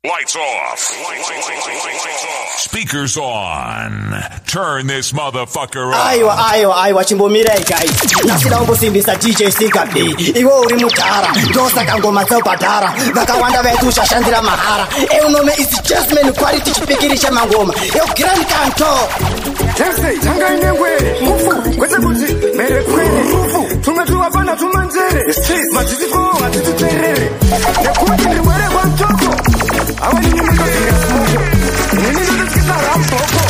Lights off. Speakers on. Turn this motherfucker up. Aiwa chimbomirai guys. Nasida umbusimbisa DJ Sikapi. Iwo uri mutara. Dosa kangoma badara. Vakawanda vetu shashandira mahara. Unome is just men quality chipikirisha mangoma. Grand canto. Tese tanga inengwe. Mufu kwete kuti mere kwene. Mufu tumetuwa bana tumanzere. Matiziko matiziterere. Nekuti ni mwere kwa mtoko. Awa ni nyume kwa kira smuko. Nini nini kisa rampoko.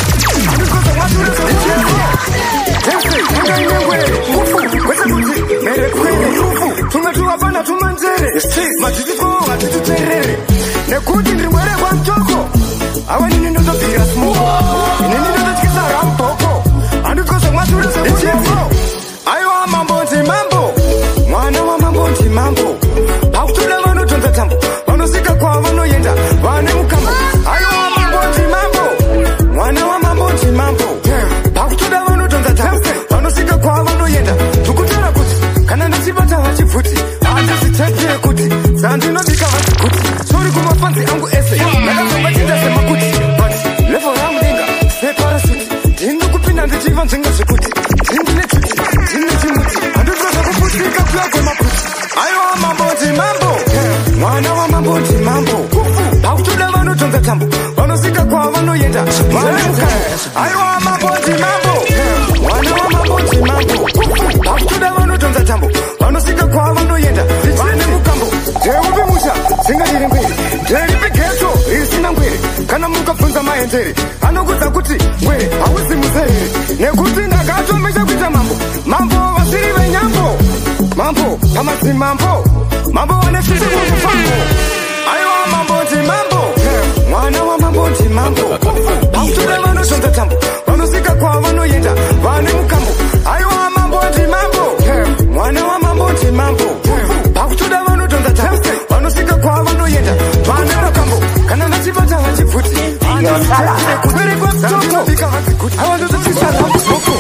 Anikosa watu nisa ucheko. Tese tanga inengwe. Mufu kwete kuti mere kwene. Mufu tumetuwa bana tumanzere. Matiziko matiziterere. Nekuti ni mwere kwa mtoko. Awa ni nyume kwa kira smuko. Nini nini kisa rampoko. Anikosa watu nisa ucheko. Aiwa mambo nti mambo. Mwana wa mambo nti mambo. Hautule wano tonza tambo. Wanosika kwa wano yenda. Wane mukamba. Aiwa mambo nti mambo. Mwana wa mambo nti mambo. Hautule wano tonza tambo. Wanosika kwa wano yenda. Tukutana kuti. Kana nasibata wachifuti. Aja sitepie kuti. Sandino dika wachikuti. Sorry kuma fansi angu ese. Nakasamba jinda sema kuti. But level yangu denga. Stay parasuti. Jindu kupina ndichiva nzinga shikuti. Jindu nechuti. Jindu chimuti. Andutoza kufutika kuyakwe maputi. Aiwa mambo nti mambo. Mwana wa mambo nti mambo. Hautule wano tonza tambo. Wanosika kwa wano yenda. Wane mukamba. Aiwa mambo nti mambo. Mwana wa mambo nti mambo. Hautule wano tonza tambo. Wanosika kwa wano yenda. Wane mukambo. Jeubi musha. Singa jiri ngwiri. Jeripi geto. Isina ngwiri. Kana muka funza maendere. Anokuza kuti ngwiri. Hawisi muzeri. Nekuti ndagato mesha kuita mambo. Mambo wasiri wenyambo. Mambo. Kamasi mambo. Mambo wanefisi kufambo. Aiwa mambo nti mambo. Mwana wa mambo nti mambo. Hautule wano tonza tambo. Wanosika kwa wano yenda. Wane mukambo. Aiwa mambo nti mambo. Mwana wa mambo nti mambo. Hautule wano tonza tambo. Wanosika kwa wano yenda. Wane mukambo. Kana nasibata wachifuti. Kubiri kwa mtoko. I want to see some mtoko.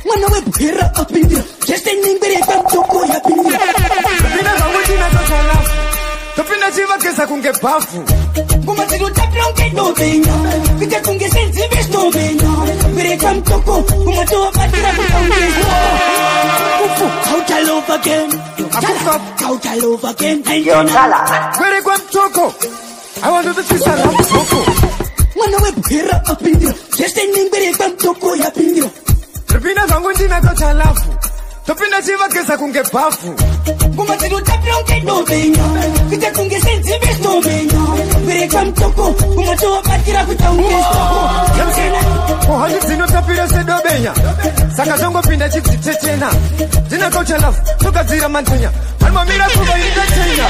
Mwana webu hera apingira. Jeste ningbere kwa mtoko ya pingira. Topina zangu jina za lafu. Topina chiva kesa kunge bafu. Kuma ziru taplonge no benga. Vita kunge senzi besto benga. Bere kwa mtoko. Kuma toa patira kukaunge. Ufu, hauta love again. Hauta love again. Bere kwa mtoko. I want to see some mtoko. Mwana webu hera apingira. Jeste ningbere kwa mtoko ya pingira. Topina zangu jina za lafu. Topina chiva kesa kunge bafu. Kuma ziru taplonge no benga. Vita kunge senzi besto benga. Bere kwa mtoko. Kuma toa patira kukaunge. Ohani zino tapira sedo benya. Saka zongo pinda chiti chechena. Jina kocha lafu. Toka zira mantonya. Alma mira kuba inda chena.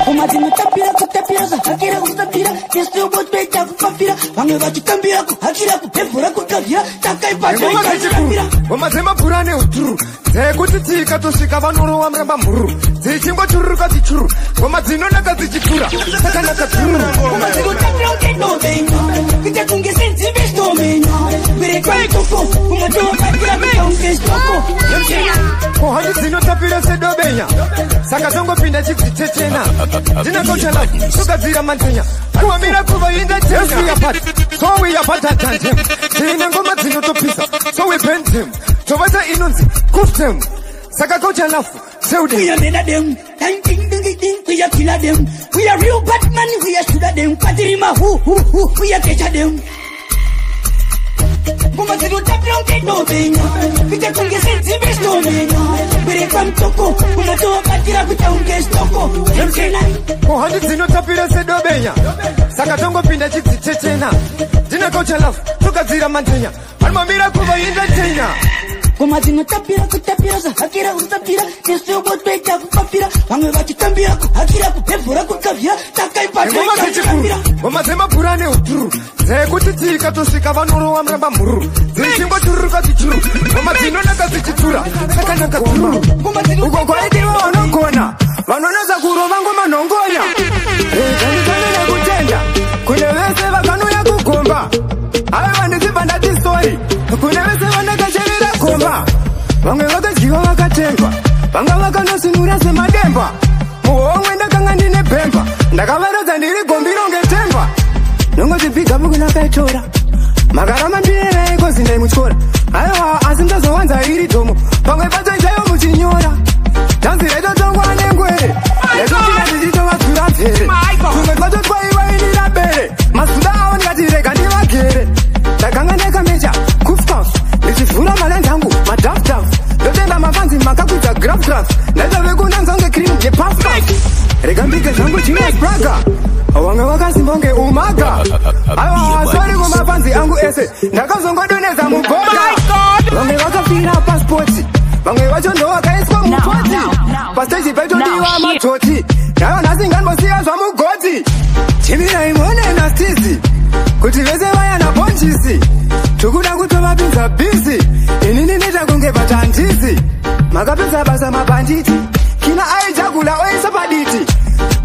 Kuma zino tapira kutapira za hakira kutapira. Yesu bot beta kupapira. Wange wachikambira kuhakira kupefura kutapira. Takai pacho ikachipira. Wamazema purane uturu. Zekuti tika tosika vanoro wa mramba muru. Zichingo churu kati churu. Wamazino naka zichikura. Saka naka churu. Kuma zino tapira ukendo benga. Vita kunge senzi besto benga. Bere kwa mtoko. Kuma toa patira kukaunge stoko. Ohani zino tapira sedo benya. Saka zongo pinda chiti chechena. Jina kocha lafu. Toka zira mantonya. Alwa mira kuba inda chena. So we apata tantem. Jina ngoma zino topisa. So we bend him. Tovata inunzi. Kuft him. Saka kocha lafu. Seude. We are made of them. We are killer them. We are real Batman. We are shoulder them. Patirima who. We are catcher them. Kuma ziru taplonge no benga. Vita kunge senzi besto benga. Bere kwa mtoko. Kuma toa patira kukaunge stoko. Ohani zino tapira sedo benya. Saka zongo pinda chiti chechena. Jina kocha lafu. Toka zira mantonya. Alma mira kuba inda chena. Kuma zino tapira kutapira za hakira kutapira. Yesu bot beta kupapira. Wange wachikambira kuhakira kupefura kutapira. Takai pacho ikachipira. Wamazema purane uturu. Zekuti tika tosika vanoro wa mramba muru. Zichingo churu kati churu. Wamazino naka zichitura. Saka naka churu. Uko kwa iti wa onongona. Wanonaza kuro vango manongonya. Kanitane na kutenda. Kune wese wakanu ya kukumba. Awe wanisipa na distori. Kune wese wanakashevira kumba. Wange wakajiwa wakatengwa. Wanga wakanosinura semademba. Muongwe ndakanga ndine pemba. Ndakavaroza ndiri gombiro ngetemba. piga buku nakaitora makarama ndiyere kozi ndaimutyora aiwa asi mtazowanza iri dhomo pamwe pacho chaiwo muchinyora dhanzi raitotongwa nengwere yaitopinda ndichitovadzura mvere tumwe pacho twaivainira bere mazuda avo ndikatirega ndivagere ndaganga ndakamecha kufkaf ndichivhura malenzi angu madafdaf ndotenda mafanzi makakwidza grafgraf ndaitavekuunanzange krimu yepafkaf rega mbike zvangu chine spraga wanga wakasimbonge umaga aiwa sori kumafanzi angu ese ndakazongodoneza mugoda vamwe vakafira paspoti vamwe vacho ndo vakaiswa mupoti pasteji paitodiwa matoti nayo nhasi ngambosiya zvamugoti chimirai mone nastizi kuti vese vaya nabonjisi tokuda kutovapinza bhizi inini netakunge vatandisi makapedza basa mabhanditi kina aijakula oisa paditi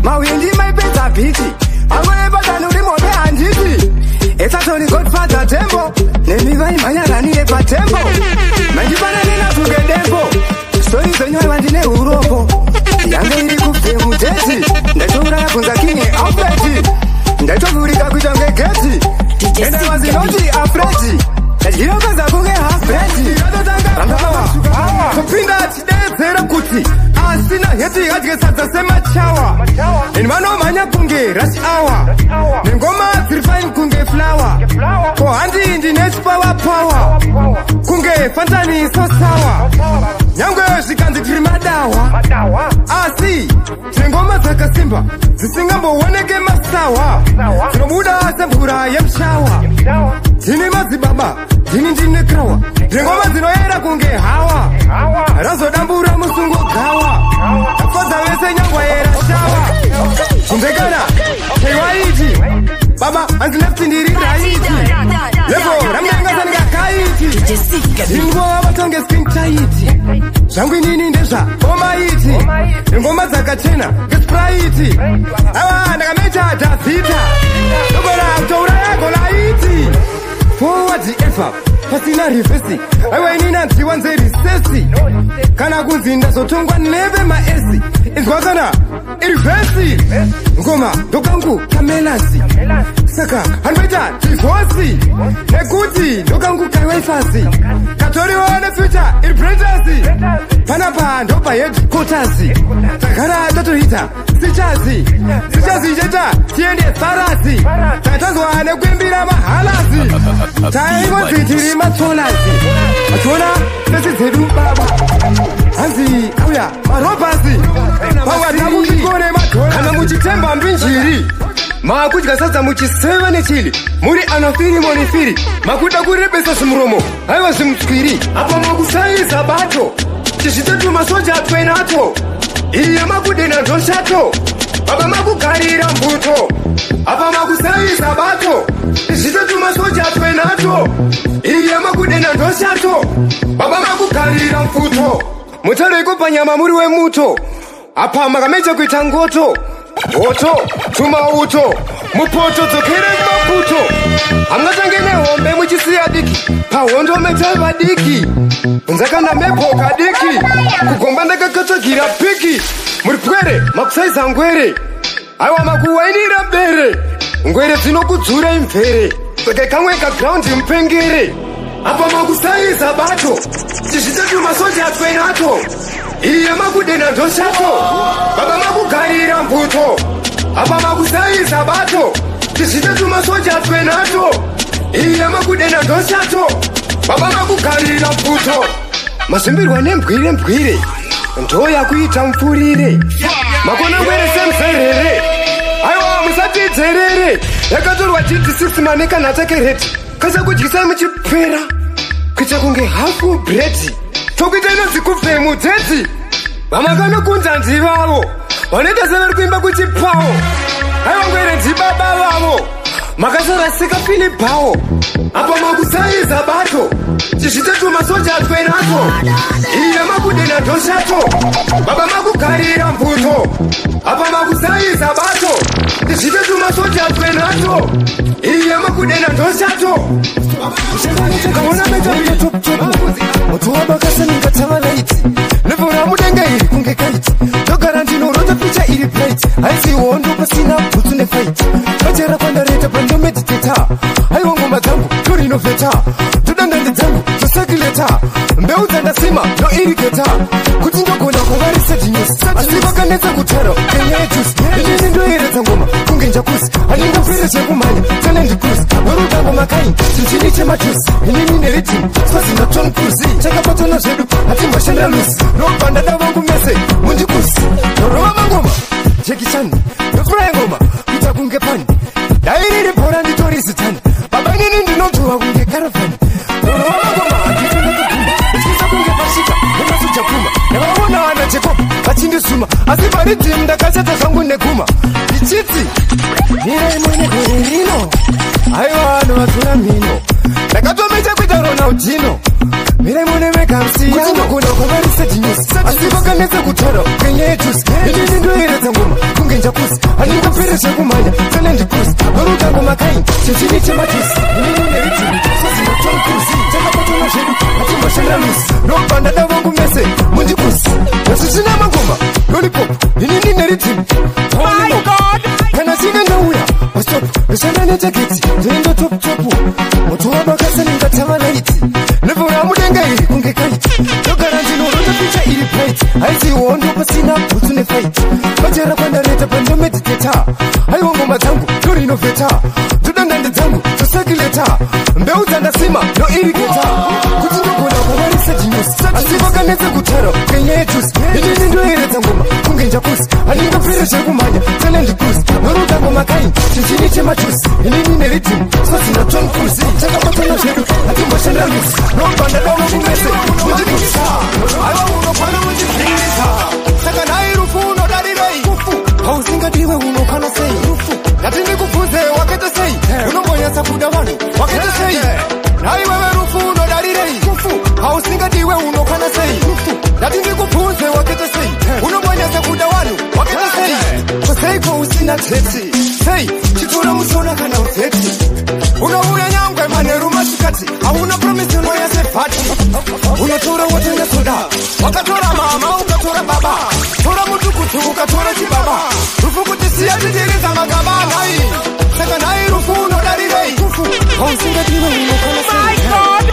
mawindi maipedza bhiti amwepatanurimobe handiti esatoni godfather tembo nemivai mhanyaranire patembo mandipananenatuge dembo stori zvenyaiva ndine urombo yange iri kubvemuteti ndaitouraya kunza kinge alfredi ndaitovhurika kuita ngegeti endawazinoti afredi ndachirokeza kunge hafredi kupinda achidedzera kuti asina heti hadye sadza semachawa eni vanomhanya kunge rush hour nengoma dziri fine kunge flower ko handi ndine chipawa power kunge fantani so sawa nyangwe zvikanzi tiri madawa asi tine ngoma dzakasimba dzisingambooneke masawa dzinobuda semvura yemushawa dzine madzibaba dzini ndine krawa ndine ngoma dzinoyera kunge hawa razodambura musungo gawa afodza vese nyangwa yera shawa kumbekana cheiwaiti baba hanzi lefti ndiri raiti levo ramnengasaningakaiti ingova vatonge skin taiti zvangu inini ndezva omaiti ingoma dzakachena ngespraiti ava ndakamecha dhazita dokora kutourayagolaiti forward ever pasina rivesi aiwa inini hanziwa nzerisesi kana kunzi ndazotongwa neve maesi inzwa kana irivesi ngoma ndokangu kamelasi saka hanoita divosi nekuti ndokangu kaiwaifasi katoriwo nefuture iri brendasi panapa ndopa hedkotasi tagara totoita sichazi cheta tiende farasi tatanzwa nekuimbira mahalasi taingonzi tiri matsolasi achiona fesi dzedu baba hanzi auya marobhasi pawatakuikone madhora kana muchitemba mbinjiri makudya sadza muchiseva nechili muri anofiri monifiri makuda kurebesa zimuromo aiwa zimutswiri apa makusaiza bato chizvitatu masoja atwenato iye makudena ndoshato baba makugarira mbuto apa makusaiza bato chizvitatu masoja atwenato iye makudena ndoshato baba makugarira mfuto mutareko panyama muri wemuto apa makamecha kuita ngoto oto tumauto mupoto dzokere kumaputo hamngatange nehombe muchisiya diki pahondo metaiva diki kunzakanda mepoka diki kugomba ndakakatsagira piki muri pwere makusaiza ngwere aiwa makuwainira bere ngwere dzinokudzura imvere peke kamwe kagraundi mupengere apa makusaiza bato chizvitatu masoja atwenato iye makudena ndoshato baba makugarira mbuto apa makusaiza bato chizvitatu masoja atwenato iye makudena ndoshato baba makugarira mbuto mazimbirwa nembwire ndoyakuita mupfurire makona ngwere semzerere aiwa musatidzerere yakatorwa gd6 manekanhatakereti kachakudyisai muchipera kuita kunge hafu bredi tokuita inonzi kufemu dzedzi vamakanokunza ndivavo vanoita sevari kuimba kuchipawo aiwa ngwere ndibaba vavo makasarasika filipawo apa makusaiza bato chizvitatu masoja atwenato iye makudena ndoshato baba makugarira mbuto apa makusaiza bato chizvitatu masoja atwenato iye makudena ndoshato kaona mutu wabakasaningatavalaiti nevora mudenga iri kunge kaiti togara ndinorota picha iri plate aiziwondo pasina bvutsu tune fight Bachera kwanda reta pando meditata Aiwa ngoma zangu turi innovata Tudanda ndi zangu tusakileta Mbeu zanda sima no irrigata Kutinga kona kuvarisa genius Asiva kaneza kutaro Kenya juice Ndini ndo ireta ngoma kungenja kusi Alinga fere chekumanya Talent cruise Waruga ngoma kain Chinchini chema juice Ndini neritim Swasi na Tom Cruise Chaka pato na shedu Hati mashenda loose No banda da wangu mese Mundi kusi Noroma mangoma Jackie Chan Nofura ngoma Pita kunge pani Dairi repora ndi tori sitani Baba nini ndinotuwa kunge caravan Noroma mangoma Ndifuna kukuma Iskisa kunge pashika Nema suja kuma Nema wana wana cheko Bachindi suma Asipari timda kachata zangu nekuma Ichiti Nira imwene kuririno Aiwa ano watuna mino Nakatwa mecha kwitaro na utino Mira imwene meka msiyano Kutinga kuna kuvarisa genius Asiva kaneza kutaro Kenya juice Ndini ndo ireta ngoma kungenja kusi Alinga pere chekumanya Talent cruise Waruga ngoma kain Chinchini chema juice Ndini neritim Swasi na Tom Cruise Chaka pato na shedu Hati mashenda loose No banda da wangu mese Mundi kusi Nasuchina mangoma Lollipop Ndini neritim My God Kana zinga nga uya Stop Nishanda ne jaketi Ndendo top topu Motuwa bakasa ninga tama na iti Nevura mudenga iri kunge kaiti No garanti no roja picha iri bright Aisi uondo pasina Utune fight Bajera kwanda reta pando meditata Aiwa ngoma zangu Turi innovata Tudanda ndi zangu Tusakileta Mbeu zanda sima No irrigata Kutinga kona kuvarisa genius Asiva kaneza kutaro Kenya juice Ndini ndo ireta ngoma kungenja kusi Alinga pere chekumanya Talent cruise Waruga ngoma kain Chinchini chema juice Ndini neritim Swasi na Tom Cruise Chaka pato na shedu Hati mashenda loose No banda da wangu mese Mundi kusa Aiwa uno kwana mundi kusa Saka na irufu uno darirei Hausinga diwe uno kana sei Natini kufuze wakete sei Uno mbonya sakuda wanu wakete sei Na iwewe rufu uno darirei Hausinga diwe uno kana sei Natini kufuze wakete sei Uno mbonya sakuda wanu wakete sei Kosei kwa usina teti Sei, chitura musona kana uteti Uno uya nyangwe maneru masikati Hauna promisi uno ya sefati Unatura wote na soda Wakatora mama, ukatora baba Tora mutukutu, ukatora chibaba Rufu kutisia tijiriza magaba Nai, seka nai rufu uno darirei Hausinga diwe uno kana sei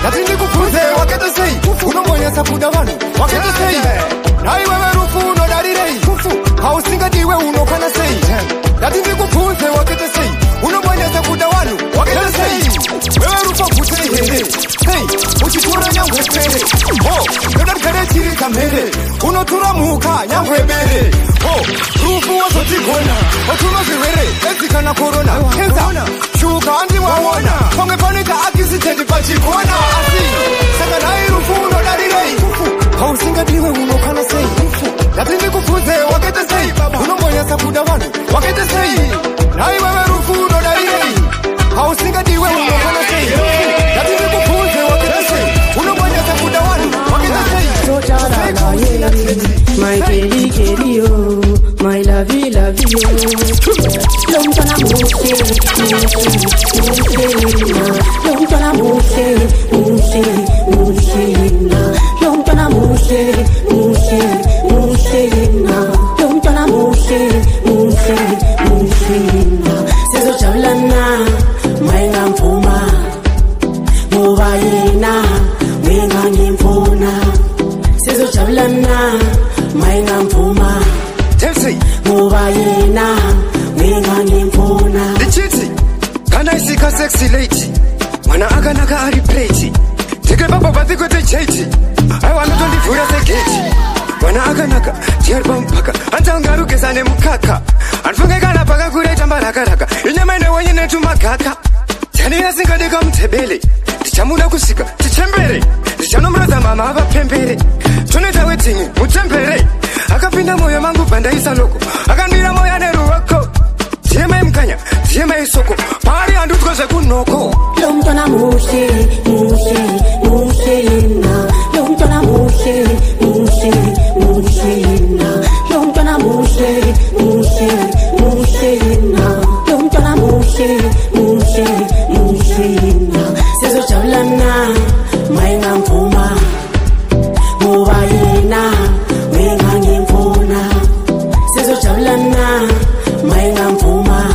Natini kufuze wakete sei Uno mwenye sakuda wanu wakete sei Nai wewe rufu uno darirei Hausinga diwe uno kana sei Natini kufuze wakete sei Uno mwenye sakuda wanu wakete sei Wewe rufa kutei here Sei, uchitura nyangwe pere Oh, yodan kare chiri kamere Uno tura muka nyangwe bere Oh, rufu wazo tikona Otuma ziwere, ezika na corona Kenza, shuka andi wawona Konge panika akisi tendi pachikona Asi, saka nai rufu uno darirei Hausinga diwe uno kana sei Natini kufuze wakete sei Uno mwenye sakuda wanu wakete sei Nai wewe rufu uno darirei Hausinga diwe uno kana sei Natini kufuze wakete sei Uno mwenye sakuda wanu wakete sei My kitty kitty oh, my lovey lovey oh. Don't gonna move it, don't gonna move it, don't gonna move it, don't gonna move it. Sezo chalana, my ngampuma, mubayina, wenga ngimpuna. Sezo chalana, my ngampuma. Tepsi Mubayina, wenga ngimpuna. Ichiti Kana isika sexy lady Mwana akanaka ari plate Tike baba bathi kwete cheti Aiwa nuto ndivura segeti Mwana akanaka Tiarba mpaka Antangaru kesane mukaka Anfunge kana paka kureta mbarakaraka Inyamene wenye netu makaka Tani yasinga dika mtebele Tichamuna kusika, tichembere Tichanomraza mama hava pembere Tuneta wetingi, mutembere Akapinda moyo mangu panda isa loko Akandira moya neru wako Tieme mkanya, tieme isoko Pari andu tukoze kunoko Don't gonna move it, na. Don't gonna move it, na. Don't gonna move it, na. Don't gonna move it, na. Sezo chalana, mainga mpuma. Mubayina, wenga ngimpuna. Sezo chalana, mainga mpuma.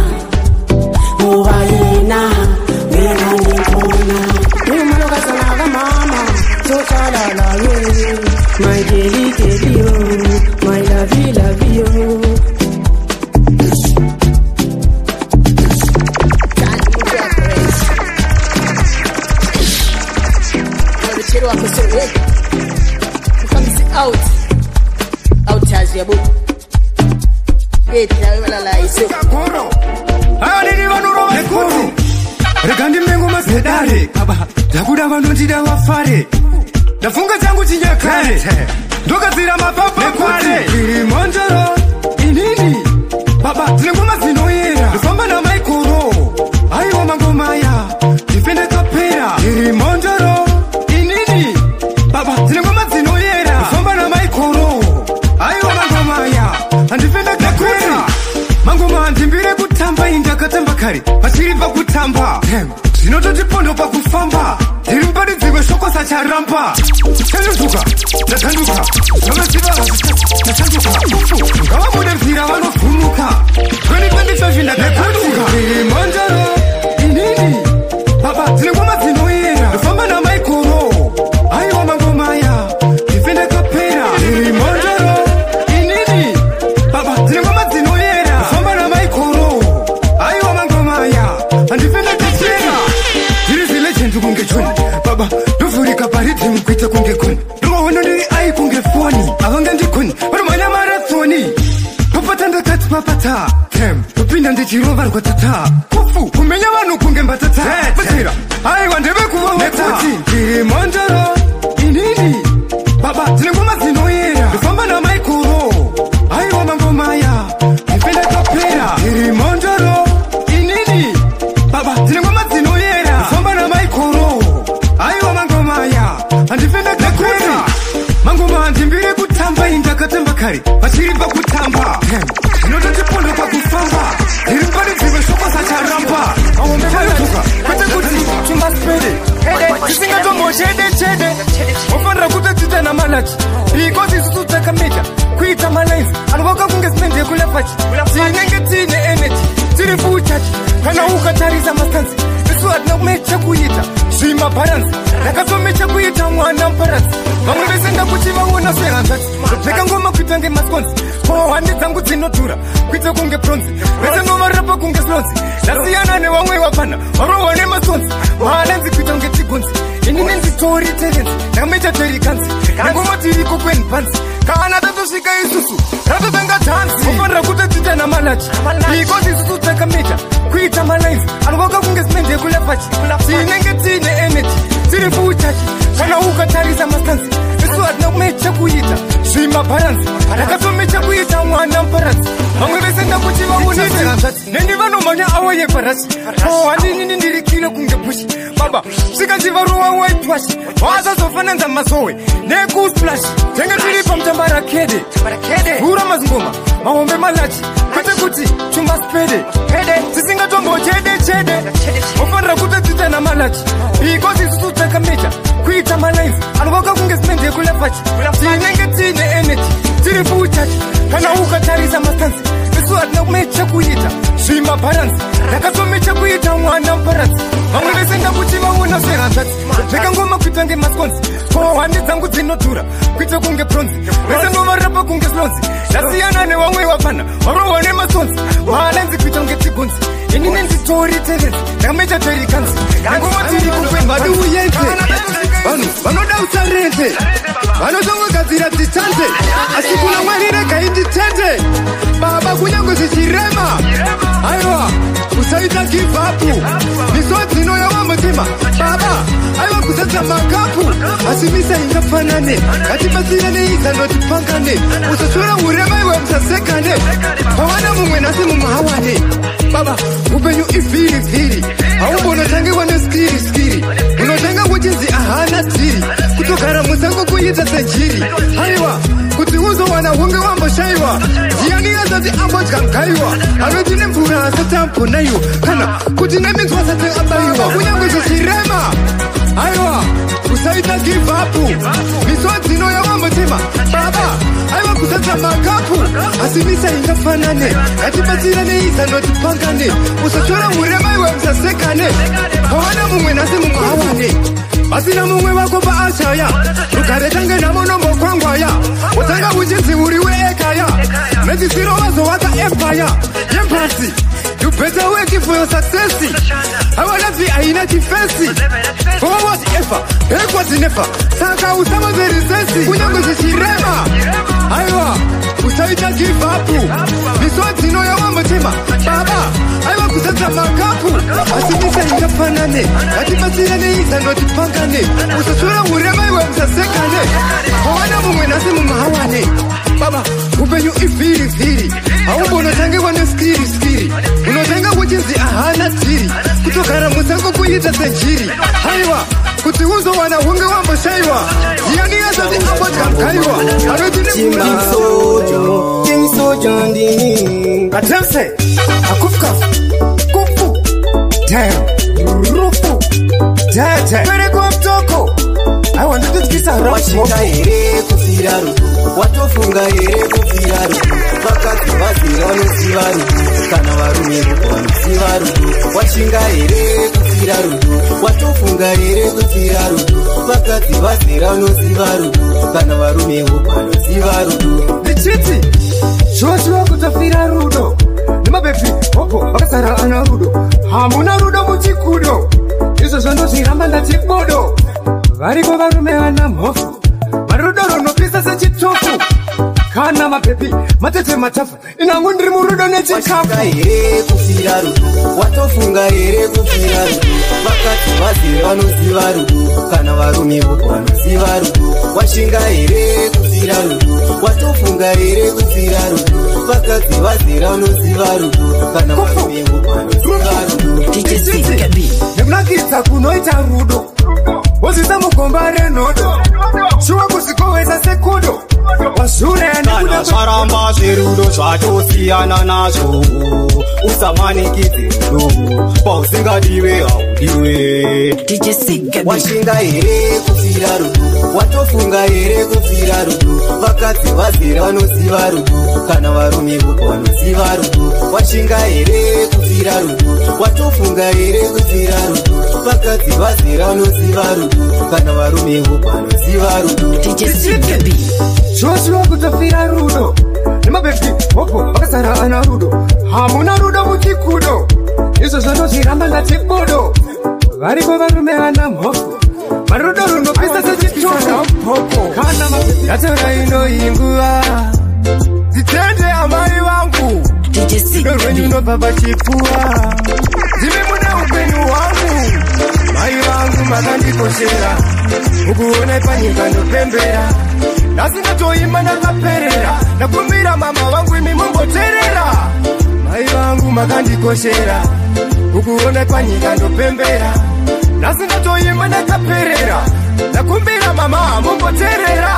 Rekandi mengo mazedare Baba Dakuda vanondida wafare Dafunga zangu chinyakare Ndoka zira mapapa kware Kilimanjaro Inini Baba Zinengoma zinoyera Nifamba na maikoro Aiwa mangomaya Nifende kapera Kilimanjaro Inini Baba Zinengoma zinoyera Nifamba na maikoro Aiwa mangomaya Nifende kapera Mangoma ndimbire kutamba indakatamba kari Pachiriva kutamba Zinototipondo pa kufamba Tirimbari dziwe shoko sacharamba Tanduka, natanduka Namaziva natanduka Ngawa mude mpira wanofumuka 2025 ndatanduka Kilimanjaro Inini Baba, zinengoma zinoyera Nifamba na maikoro Aiwa mangomaya Nifende kapera Kilimanjaro Inini Baba, zinengoma zinoyera Nifamba na maikoro Aiwa mangomaya Nifende kapera Dirisi legend kunge chuni Baba, dufurika pariti mkwita kunge kuni Nungo wanondiri ai kunge foni Awanga ndikuni, barumanya marathoni Papata ndakati papata Tem, upinda ndichirova rukwa tata Kufu, kumenya wanu kunge mbatata Batira, aiwa ndebe kuwa wata Nekuti, Kilimanjaro Inini Baba, zinengoma zinoyera Nifamba na maikoro Aiwa mangomaya Nifende kapera Kilimanjaro Inini Baba, zinengoma zinoyera Nifamba na maikoro Aiwa mangomaya Nifende kapera Mangoma ndimbire kutamba indakatamba kari Pachiriva kutamba Zinototipondo pa kufamba Irimbari dziwe shoko sacharamba Tanduka, kwete kuti Chumba spede Chisinga tombo chede Ofandra kute tita na malachi Because isusu taka meja Kuita malaisi Anuwaka kunge smende kule pachi Tinenge tine energy Tiri fuchachi Kana uka tariza mastansi Isu adna mecha kuita Shima baransi Nakaso mecha kuita mwana mparansi Vangu besenda kuchiva uona seranzati Peka ngoma kuitange maskonsi Kwa wandi zangu zinotura Kuita kunge pronzi Bese ngoma rapa kunge slonzi Nasiana ne wangwe wapana Waro wane maskonsi Mahalenzi kuitange tigunzi Inini nzitori terenzi Nakamecha teri kanzi Nangoma tiri kukweni panzi Kaana tato shika isusu Rato tanga chansi Ofandra kute tita na malachi Because isusu taka mecha Kuita malaisi Anuwaka kunge smende kule pachi Tinenge tine energy Tiri fuchachi Kana uka tariza mastansi Isu adna mecha kuita Shima baransi Nakaso mecha kuita mwana mparansi Vangu besenda kuchiva una seranzati Nendi vano manya awaye parasi Wandi nini ndirikile kunge pushi Baba, shika jiva ruwa white wash Waza zofanenza mazowe Neku splash Tenga tiripa mtambara kede Ura mazngoma Mahombe malachi Kate kuti chumba spede Sisinga tombo chede Ofandra kute tita na malachi Because isusu taka mecha Kuita malaisi Anuwaka kunge smende kule pachi Tinenge tine energy Tiri fuchachi Kana uka tariza mastansi Isu adna mecha kuita Shima baransi Nakaso mecha kuita mwana mparansi Vangu besenda kuchiva una seranzati Peka ngoma kuitange maskonsi Kwa wandi zangu zinotura Kuita kunge pronzi Bese ngoma rapa kunge slonzi Nasiana ne wangwe wapana Waro wane maskonsi Mahalenzi kuitange tigunzi Inini nzitori terenzi Nakamecha teri kanzi Nangoma tiri kukweni Badu uyente Vanoda usarente Vanozongo gazira titante Asikula mwarire kaindi tete Baba kunyango zichirema Aiwa Usaita give up Niso zino ya wamutima Baba Aiwa kusata makapu Asimisa ingafanane Katipasire ne isa notipangane Usasura urema iwe msasekane Pawana mumwe nasi mumahawane Baba upenyu ifiri Haumbo unotange wane skiri Unotange wujinzi ahana tiri Kutokara musango kuyita senjiri Aiwa kuti uzo wana hunge wambo shaiwa Jiani azazi ambo chkankaiwa Alojine mpura asata mponaiwa Kana kuti nemintu asate abaiwa Kunyangu zishirema Aiwa Usaita give up Miso zino ya wambo tema Baba Aiwa kusata makapu Asimisa ingafanane Katipasire ne isa notipangane Usachora urema iwe msasekane Hawana mumwe nasi mumahawane Basina mumwe wako pa ashaya Rukare tange na monombo kwangwaya Utanga ujinzi uriwe ekaya Mezi siro wazo wata empire Yempasi You better work for your success I wanna be aina defense Forward ever Backward never Saka usama the resist Kunyango zishirema Aiwa Usaita give up Miso zino ya wambo tema Baba Aiwa kusata makapu Asimisa ingafa tifanane ngatibatsirane izando tipangane usasura urema iwe musasekane hawana mumwe nasi mumahawane baba upenyu ifiri haumbonotangirwa neskiri unotanga kuchinzi ahana tiri kutogara musango kuita sejiri haiwa kuti uzowana hunge wamboshaiwa iyani asati ambodya mkaiwa Sojo ndini atemse akufkafu kufu rufu tete pereko mtoko aiwa nditotikisa washinga here kufiraru watofunga here kufiraru vakati vazirano sivaru kana varume vukonu sivaru washinga here kufiraru watofunga here kufiraru vakati vazirano sivaru kana varume vukonu sivaru ndichiti shoshuwa kutofira rudo nemabepi hopo vakasara ana rudo hamuna rudo muchikudo izvo zvandozviramba ndatibodo variko varume vana mhofu marudo runopisa sechitofu kana mabepi matete matafu inangu ndiri murudo nechikafu here kufira rudo watofunga here kufira rudo vakati vazere vanoziva rudo kana varume voko vanoziva rudo washinga here kufira rudo watofunga here kufira rudo vakati vazere vanoziva rudo kana varume voko vanoziva rudo nekunakidza kunoita rudo wozvisa mukomba renhodo shuwa kuzvikowesa sekudo kana zvaramba zverudo zvatosiyana nazvo usamanikidze rudo pausingadiwe haudiwe washinga here kufira rudo watofunga here kufira rudo vakadzi vazere vanoziva rudo kana varume voko vanoziva rudo washinga here kufira rudo watofunga here kufira rudo vakadzi vazere vanoziva rudo kana varume voko vanoziva rudo shoshuwa kutofira rudo nemabepi hopo vakasara ana rudo hamuna rudo muchikudo izvo zvandozviramba ndatibodo variko varume vana mhofu marudo runopisa sechitofu kana yataura inoinguva dzitende amai vangu rudo rwenyu unobva pachipfuwa ndimi mune upenyu hwangu mai vangu makandikoshera ukuonai panyika ndopembera ndasingatoimba ndakaperera ndakumbira mama vangu imi mumboterera mai vangu makandikoshera ukuonai panyika ndopembera ndasingatoimba ndakaperera ndakumbira mama mumboterera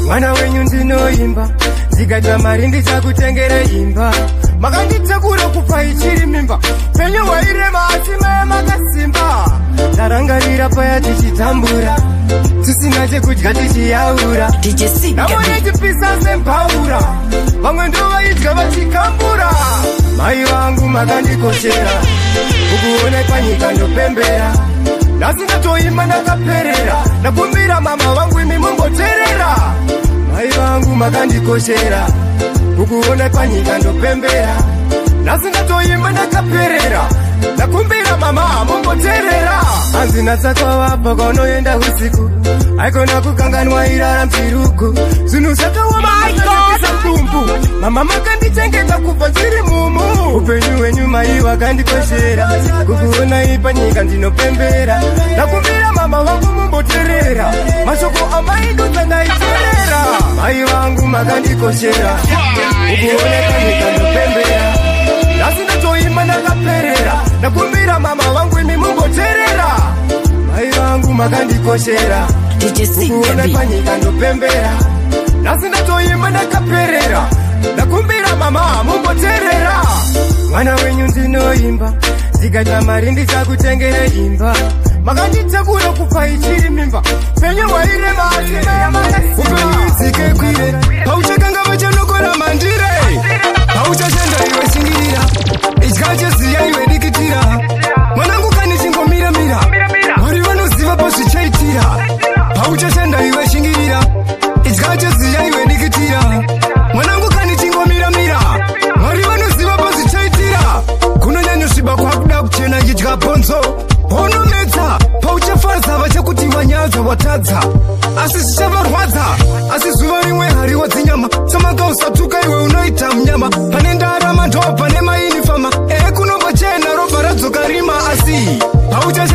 mwana wenyu ndinoimba ndikaita mari ndichakutengere imba makanditakura kubva ichiri mimba penyu hwairema asi mae makasimba ndarangarira paya tichitambura tisina chekudya tichiyaura namone chipisa sembaura vamwe ndo vaidya vachikambura mai vangu makandikoshera ukuonai panyika ndopembera ndasingatoimba ndakaperera ndakumbira mama vangu imi mumboterera mai vangu makandikoshera ukuonai panyika ndopembera ndasingatoimba ndakaperera ndakumbira mama mumboterera hanzina tsakwavapa kwaunoenda usiku aikona kukanganwa irara mpiruku zvinhu zvakawamaaiisa mbumbu mama makandichengeta kubva ndiri mumu upenyu hwenyu mai wakandikoshera kukuonai panyika ndinopembera ndakumbira mama vangu mumboterera mashoko amaidudza ndaiterera mai vangu makandikoshera kukuonai panyika ndopembera ndasingatoimba ndakaperera ndakumbira mama vangu imi mumboterera mai vangu makandikoshera ukuonai panyika ndopembera ndasingatoimba ndakaperera ndakumbira mama mumboterera mwana wenyu ndinoimba ndikaita mari ndichakutengere imba makanditakura kubva ichiri mimba penyu hwairema upenyu kwire pauchakanga vachanokora mandire pauchashanda iwe shingirira idya cheziya iwe dikitira mwanangu kani chingomiramira mwari vanoziva pozvichaitira pauchashanda iwe shingirira idya cheziya iwe dikitira mwanangu kani chingomiramira mwari vanoziva pozvichaitira kunonyanyosviba kwakuda kuchena idya bhonzo honomedza pauchafarisa vachakuti vanyadza watadza asi zvichavarwadza asi zuva rimwe hariwo dzinyama samakausatuka iwe unoita mnyama pane ndarama ndo pane mainifama kunombochena robva radzoka rima asi paucha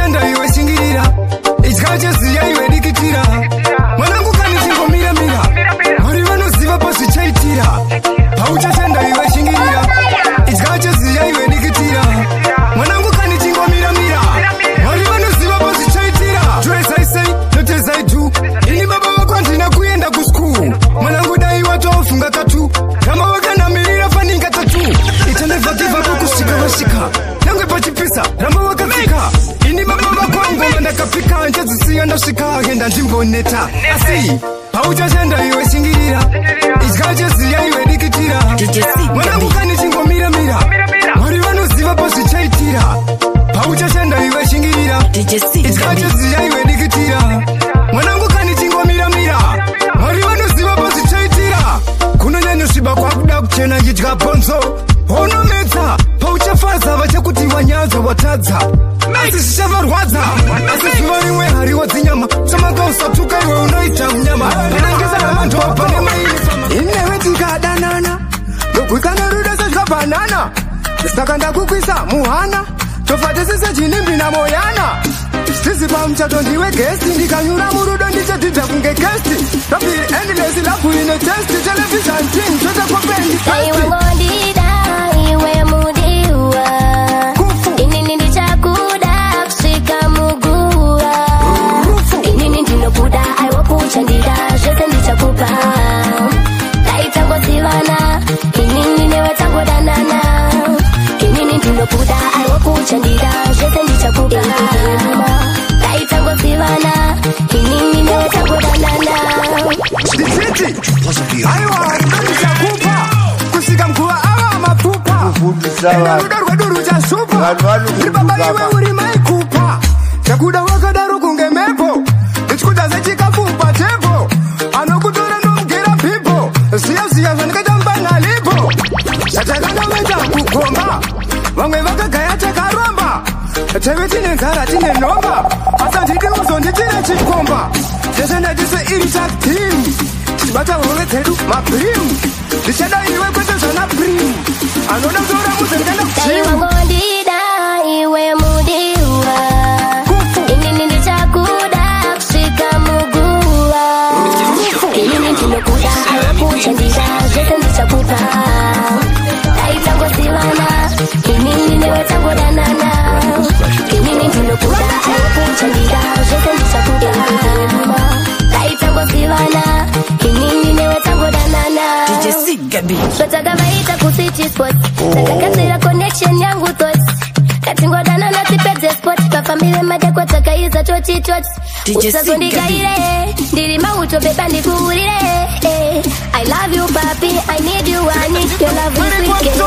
ndasvika agenda ndimboneta asi pauchashanda iwe shingirira iskacheziya iwe dikitira mwanangu kani chingomiramira mwari vanoziva pazvichaitira pauchashanda iwe shingirira iskacheziya iwe dikitira mwanangu kani chingomiramira mwari vanoziva pazvichaitira kunonyanyosviba kwakuda kuchena idya bhonzo unometsa pauchafaza vachakuti wanyaza watadza asi zvichavarwadza asi zuva rimwe hariwo dzinyama samakausatuka iwe unoita unyama anangezaramandopa nemaininewe tikadanana nogwikana rudo sezvabhanana saka ndakukwisa muhana tofatisise chinimbi namoyana tizipa muchato ndiwe gesti ndikanyura murudo ndichedhidha kunge gesti rapiri endless labu ine testi television team chotakopendi iwe mudiwa inini ndichakuda kusvika muguwa inini ndinokuda aiwokuchandida zvese ndichakupa taitangozivana inini newe tangodanana inini ndinokuda aiwokuchandida zvese ndichakupa taitangozivana inini newe tangodanana ndisiti aiwa ndichakupa kusvika mguva ava mapupa rudo rwedu ruchashupa ribaba iwe uri maikupa chakuda wakadaro kunge mepo ndichikuda sechikafu patepo anokutora nomugera pipo ziya zvandikaita mubanalipo zvatakandameta kukomba vamwe vakagaya takaromba teve tine nzara tine nhomba asandidi uzondi tine chikomba zvezvendatise iri chatim tichibata hove dzedu maprim ndichada iwe kwete zvana prim anoda kutora muzengana kuchaiwangondida iwe mudiwa inini ndichakuda kusvika muguwa inini ndinokuda aiwakuchandida zvese ndichakupa taitangozivana inini newe tangodanana inini ndinokuda aiwakuchandida zvese ndichakupa taitangozivana inini newe tangodanana zvatakavaita kucity sport takagadzira connection yangu thoughts katingodanana tipedze sport pafambire madeko takaiza totitoti usazondikaire ndiri mauto beba ndikuurire I love you papi I need you I need your love this weekend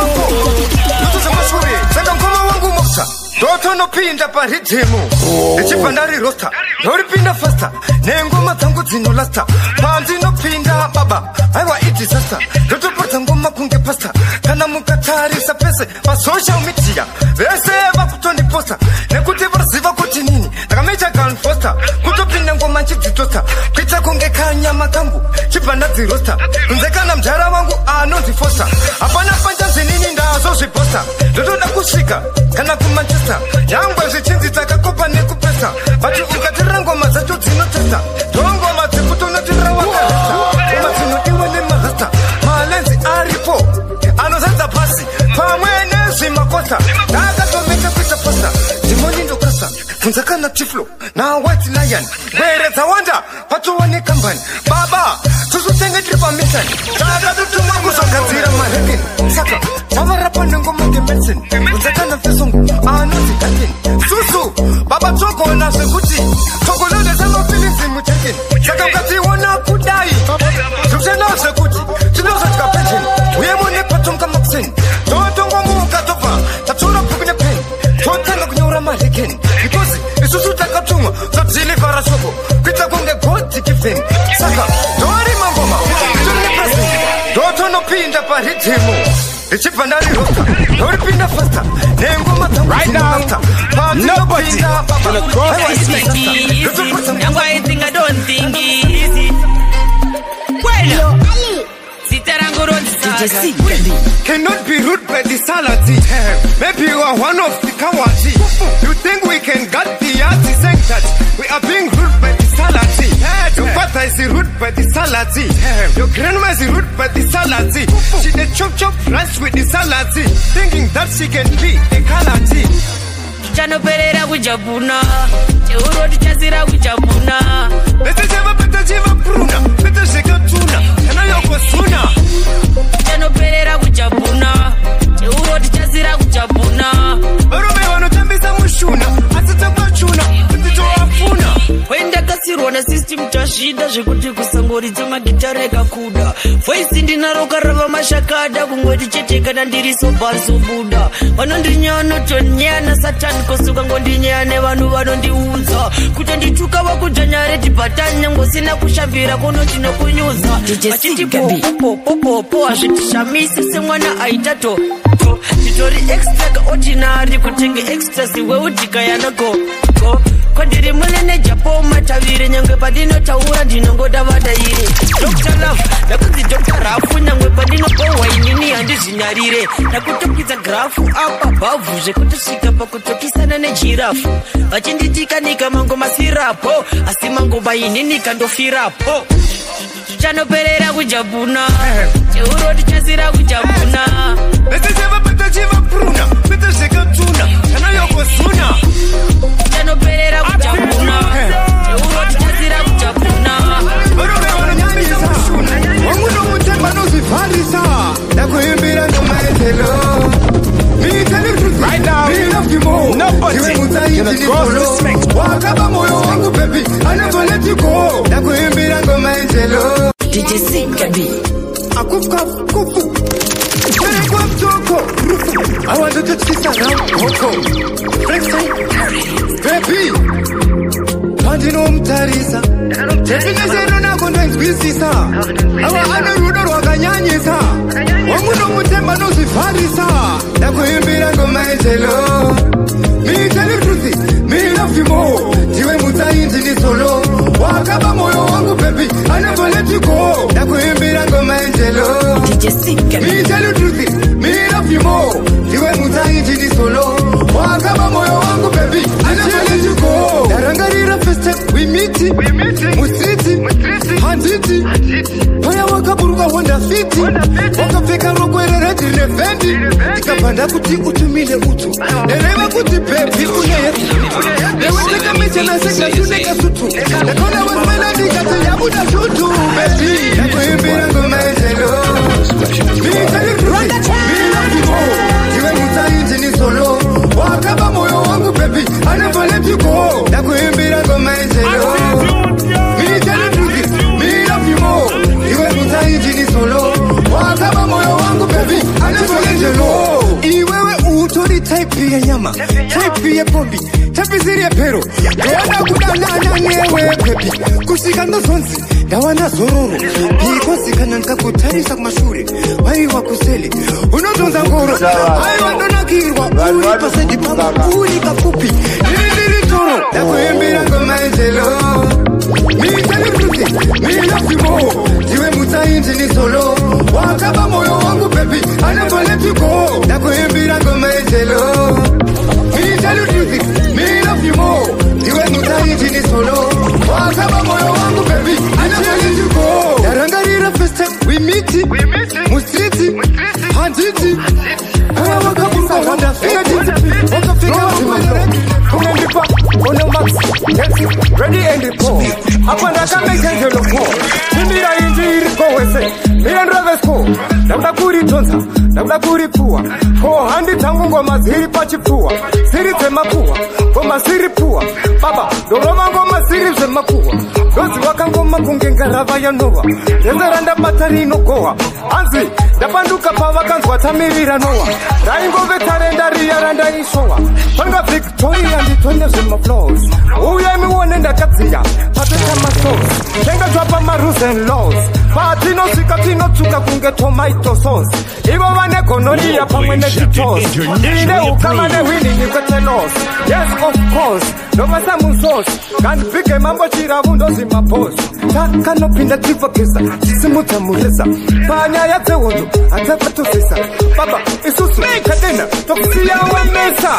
ndotonopinda paridhimu ndichibva ndarirosta ndoripinda fasta nengoma dzangu dzinolasta pandinopinda baba aiwa idisasta ndotopodza ngoma kunge pasta kana mukatarisa pese pasocial media vese vakutoniposta nekuti vaziva kuti nini ndakameita ganfosta kutopinda ngoma nchidzitosta kuita kunge kanyama kangu chibva ndadzirosta kunze kana mjara wangu anonzifosta hapana panjanzinini ndazozviposta ndotoda kusvika kana kumanchester nyangwe zvichinzi takakopa nekupesa bati ukatirira ngoma dzacho dzinotesta ndongoma dzekutonotirira wakaresta ngoma dzinodiwa nemarasta malenzi aripo anozadza pasi pamwe nezvimakosta ndakatometa kuita posta dzimonyindokasa kunze kana tiflo nawhite lion were dzawanda patova kambani baba tuzotenge tiri pamitani takatotuma kuzogadzira marekeni saka tavarapa nengoma ngemedicine kunze kana fesongo anonzi kateni susu baba togona zvekuti togolodesa mapilizi muchekeni saka ukationa kudai zvikushena zvekuti tinozodya pensheni uyemo nepatonga makuseni totongomuka tobva tatora bhuku nepeni totanga kunyora marekeni because isusu takatumwa todzilivhara shoko kuita kunge god given saka ndorima ngoma itorinepresent ndotonopinda paridhimu ndichibva ndarirosta ndoripinda fasta nengoma dzanguzinolasta pandinopinda cannot be rude by the salati. Maybe you are one of the cowards. You think we can get the arts saying that we are being rude by the salati. Your father is rude by the salati. Your grandma is rude by the salati. She dey chop rice with the salati, thinking that she can be a kalati. Chanoperera kujabuna, cheuro tichazira kujabuna. Bete jeva pruna, bete sheka tuna, ena yoko suna. Chanoperera kujabuna, cheuro tichazira kujabuna. Barume wanotambisa mushuna, asita kwa chuna, bete toafuna. Wenda kasiro zvida zvekuti kusangoridza magitara ekakuda voisi ndinaro karava mashakada kungoti chete kana ndiri sobhasobuda vanondinyana tonyana satani kosuka ngondinyane vanhu vanondiudza kutondituka vakujanyare tibhatanya ngosina kushambira konoti nokunyuza vachiti popopopo hazvitishamisi semwana aitato titori extra kaordinary kutenge extasi weudhikayanako kodiri munene japo mataviri nyangwe padinotaura ndinongoda vadairi Dr. Love nakunzi Dr. Rafu nyangwe padinobohwa inini handizvinyarire nakutokidza grafu apa bhavhu zvekutosvika pakutokisana nejirafu vachinditikanika mangoma sirapo asi mangoma inini kandofirapo chanoperera kujabuna cheuro tichasira kujabuna petechevapetachivapruna petezvekatuna kana yokosuna chanoperera kujabuna cheuro tichasira kujabuna varume vanonyanyisa mushuna wangunomutemba nozvivharisa ndakuimbira ngomaendelo wakaba moyo wangu bebi anazoletiko ndakuimbira ngomaendelo akufukafukufu Kwa mtoko I want to touch this around Hoko Baby Pandino mtarisa Tefinezero nako ndenzwisisa Awa ana rudo rwakanyanyisa Wanguno mutemba nozifarisa Ndakuimbira ngomaendelo Me tell you truth Me love you more Tiwe mutainzi ni solo Wakaba moyo wangu baby I never let you go Ndakuimbira ngomaendelo Me tell you truth Me love you more Tiwe mutainzi ni solo Wakaba moyo wangu baby I never let you go Darangarira first time we meet Musiti Handiti Paya wakaburuka Honda City Wakafeka rokwerere direfendi Ikapanda kuti utumile utu Nereva kuti baby uneyetu Neweteka mecha na seka suneka sutu Nakona wezmena nikati yabuda shutu Baby Nakuimbira ngomaendelo Me love you more Tiwe mutainzi ni solo Wakaba moyo wangu baby I never let you go Nakuimbira ngomaendelo Me tell you truth Me love you more Tiwe mutainzi ni solo Wakaba moyo wangu baby I never let you go Iwewe utori type ya nyama Type ya pombi Type ziri ya pero Ndowana kudanana newe baby Kushika nozonzi Ndawana zororo Piko sikana nkakutarisa kumashure Wai wakuseli Unozonza ngoro Hai wandonakirwa Uri pasedi pama Uri kafupi Nili toro Nakuimbira ngomaendelo Me tell you truth Me love you more Tiwe mutainzi ni solo Wakaba moyo wangu baby I never let you go Nakuimbira ngomaendelo Me tell you truth Me love you more Tiwe mutainzi ni solo Wakaba moyo wangu baby I never let you go Darangarira first time we meet Musiti Handiti Kaya wakaburuka Honda City Wakafika Kumenipa Ono Max Ready and go Apanda kame kenjelo go Nimira injiri go wese Mira ndrave sko Dabda kuri tonza Dabda kuri pua Ko handi tangu ngoma ziri pachipua Siri zema pua Ngoma siri pua Baba Doroma ngoma siri zema pua Dozi waka ngoma kungenga rava ya noa Nezeranda batari no goa Anzi Dapanduka pawa kanzwa tamirira noa Raingo vetarenda ria randa ishoa Panga Victoria nditonye zema flows Uye miwone ndakazia Pateka masos Kenga drapa maruse and laws Patino sikatino tuka kunge tomato sauce Ibo wane konoria pamwene jitos Ine ukamane wini nikwete loss Yes of course Nova samu sauce Kandi pike mambo chiravundo zima post Taka no pinda tifa kisa Sisimuta mureza Panya ya tewondo Ataka tusisa Baba isusu Kadena Tokusia wa mesa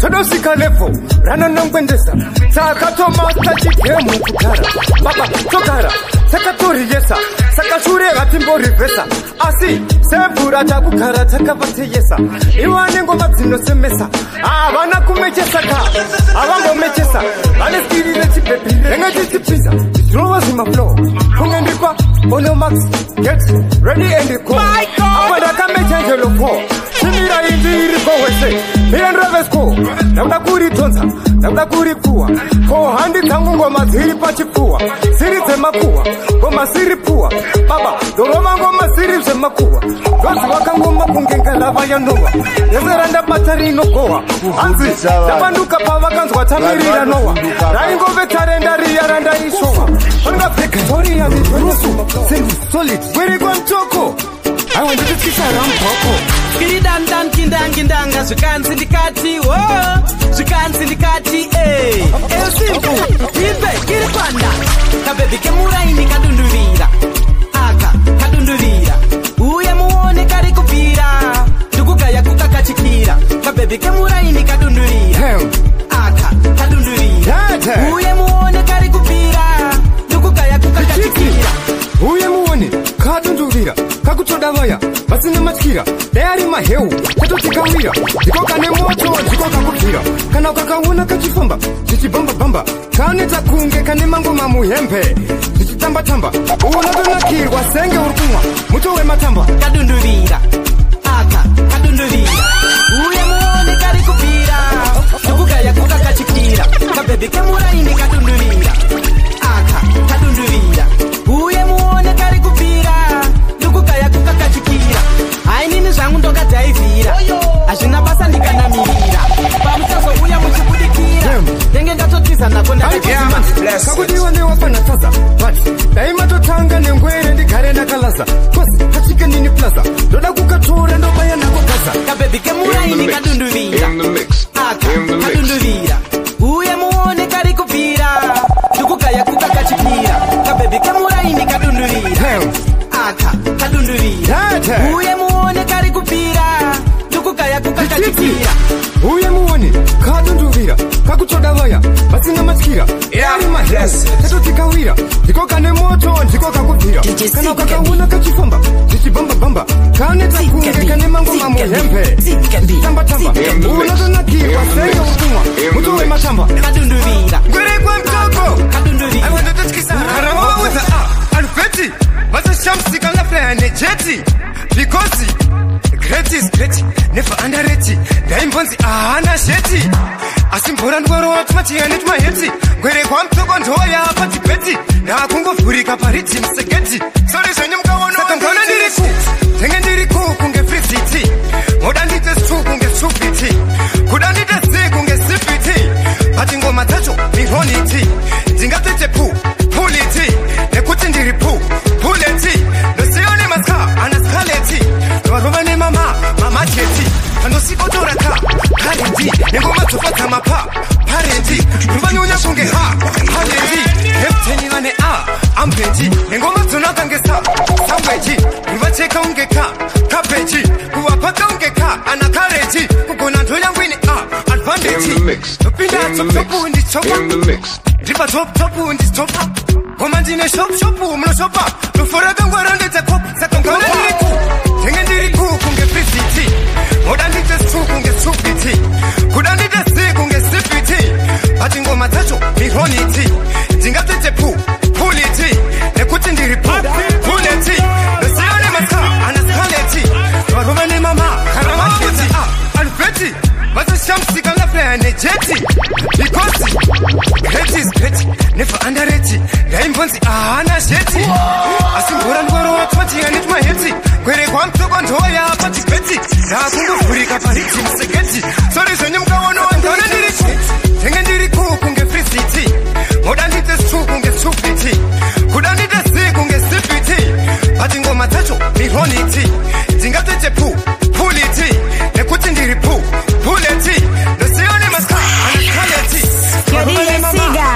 Todo sika levo Rana nangwendesa Taka toma Tajikemu kukara Baba tokara Sakatori yesa Sakashure gatimbori vesa Asi Sepura takukara takavate yesa Iwane ngoma zino semesa Abana kumechesa ka Abango mechesa Bane skiri lechi pepi Renga jiti pizza Drowa zima flow Kungendikwa Ono Max Get ready and go Apanda kame change lo fo Simira injiri go wese Miran rave Vesco, Nabda Kuri Tonza, Nabda Kuri Pua, for Handi Tango Maziri Pachipua, Siri Makua, Goma Siri Pua, Baba, the Roman Goma Siri Makua, Goswakangoma Punga Lavaya Noa, Yazaranda Batarino Goa, Anzi, Tabanduka Pavakans, Watamiri Noa, Rango Vetarenda Riaranda Isova, Anga Victoria, Solid, where you going to? I want to kiss around Coco. Kiridan dan kindanga sukan sindikati sukan sindikati simple ibe kiripanda kabebi kemuraini kadunduvira aka kadunduvira uye muone kari kupira dukugaya kukakachikira kabebi kemuraini kadunduvira aka kadunduvira uye muone kari kupira dukugaya kukakachikira uye muone kadunduvira kakutodavaya basine matkira dayari maheu katotikawira dikokane moto dikokakupira kana ukakaona kachifamba chichibamba bamba kane takunge kane mango mamuhempe chichitamba tamba unadonakirwa senge urukumwa muto we matamba kadunduvira aka kadunduvira uye muone kari kupira dukugaya kukakachikira kabebi kemuraini kadunduvira aka kadunduvira uye muone kari kupira dukugaya kukakachikira ainini zvangu ndokadhaivhira hazvina basa ndikanamirira pamuchazo uya muchibudikira ndenge ndatotiza nako ndakakudiwa newafanataza but daimatotanga nengwere ndigare ndakalaza kosi kachike nini plaza ndoda kukatora ndobaya nako gaza kabebi kemuraini kadunduvira aka kadunduvira uye muone kari kupira dukugaya kukakachikira kabebi kemuraini kadunduvira aka kadunduvira uye muone kari kupira dukugaya kukakachikira uye muone kadunduvira kakutodavaya basina matkira ari mahesi katotikawira ndiko kane moto ndiko kakupira kana ukakaona kachifamba chichibamba bamba kane takunge kane mango mamuhempe tamba tamba unadonakirwa senge urukumwa muto we matamba kadunduvira ngwerekwa mtoko kadunduvira I want to touch kisa harawa with a alfeti What's shamsi kala flane jeti because great is great never underrated daimbonzi ahana sheti asimbora ndwaro watmachi anet maheti gwere kwa mtoko ndoya pati beti na kungofurika pariti msegeti sorry zvenye mkaona saka ngona ndiriku tenge ndiriku kunge free city moda ndite stu kunge stupiti kuda ndite zi kunge sipiti bati ngoma tacho mihoniti ndingatete pu puliti nekuti ndiri pu puleti ndosione maska anaskaleti ndovarova nemama cheti andosikotora ka parenti nengoma dzopata mapa parenti ruvanyonya kunge ha parenti hepteni vane ampeji nengoma dzonakange sangweji ruvacheka unge kapeji kuvapaka unge anakareji kugona ndoyangwini advantage ndopinda topu ndichopa ndipa topu ndichopa ngoma ndine shopu munoshopa ndoforaga ngwaro ndeteko saka ngona ndiriku tenge ndiriku kunge free city moda ndite stu kunge stupiti kuda ndite zi kunge sipiti bati ngoma dzacho mihoniti ndingatete puliti nekuti ndiri puleti ndosiyone maska anaskaleti varova nemama karamacheti alfeti vasashamsi kala flane jeti because great is great never underrated daimbonzi ahana sheti asimbora ndwaro watmati anet maheti gwere kwa mtoko ndoya pati beti na kungofurika pariti msegeti sorry zvenye mkaona ndona ndiriku tenge ndiriku kunge free city moda ndite stu kunge stupiti kuda ndite zi kunge sipiti bati ngoma dzacho mihoniti ndingatete puliti nekuti ndiri puleti ndosiyone maska anaskaleti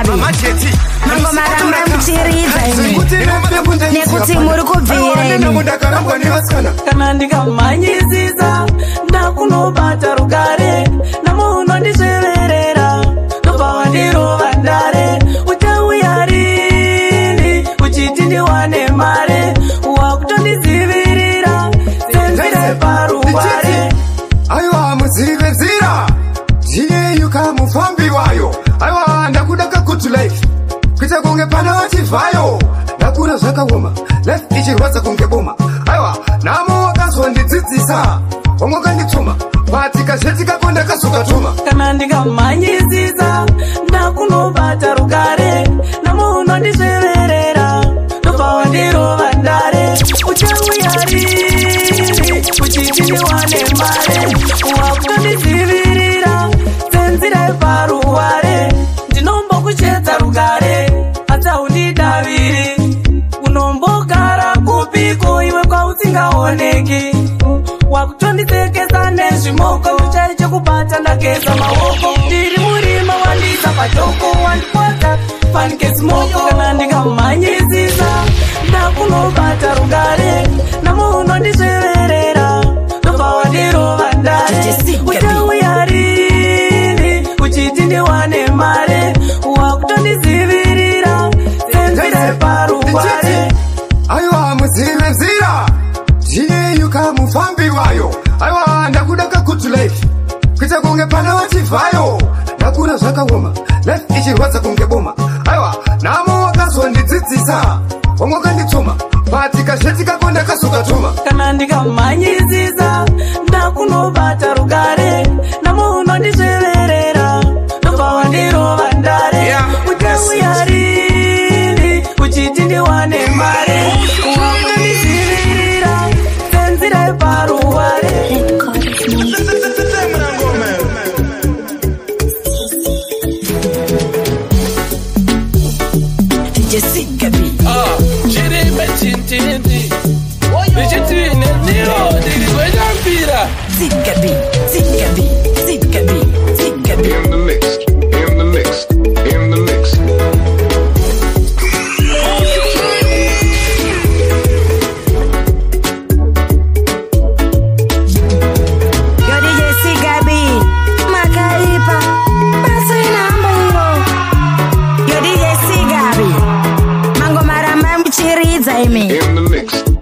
mama cheti mangoma ramba muchiriza nekuti muri kubvireni kana ndikamhanyisisa ndakunobata rugare namuno ndisveverera nobva wandirova ndare uchauya rini uchiti ndiwane mare wakutondizivirira senzire parungware aiwa muzive nzira ndiyeyuka mufambi wayo aiwa ndakuda kakutu life kuita kunge pana vachivhayo ndakura zvakaoma life ichirwadza kunge boma aiwa namo wakazondidzidzisa wamwakandituma patika zvetikakonda kasukatuma kana ndingamanyisisa ndakunobata rugare namunondizveverera ndobva wandirova ndare uchauyariri uchiti ndiwane mare wakutondidzivirira senzira yeparuware ndinombokuchedza rugare atsaundidaviri unombogara kupiko iwe kwausingaoneki wakutonditsekesa nezvimoko uchari chekubata ndageza maoko ndiri murima wandisa padoko wandipota fanikesimoko kana ndingamanyisisa ndakunobata rugare namunondizveverera ndobva wandirova ndare uchauyariri uchiti ndiwane mare wakutondidzivirira senzira paruware aiwa muzive nzira ndineyuka mufambi wayo aiwa ndakuda kakutuleki kuita kunge pana vachivhayo ndakura zvakaoma life ichirwadza kunge boma aiwa namo wakazondidzidzisa wamwakandituma patika zvetikakonda kasukatuma kana ndikamhanyisisa ndakunobata rugare namunondizveverera ndobva wandirova ndare uchauyariri uchiti ndiwane mare wakundizvirira senzira yeparuware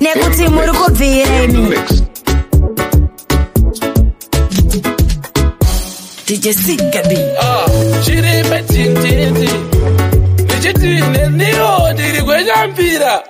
nekuti muri kubvira imi DJ Sigabi chiri petintindi ndichiti neniyo ndiri kwenyambira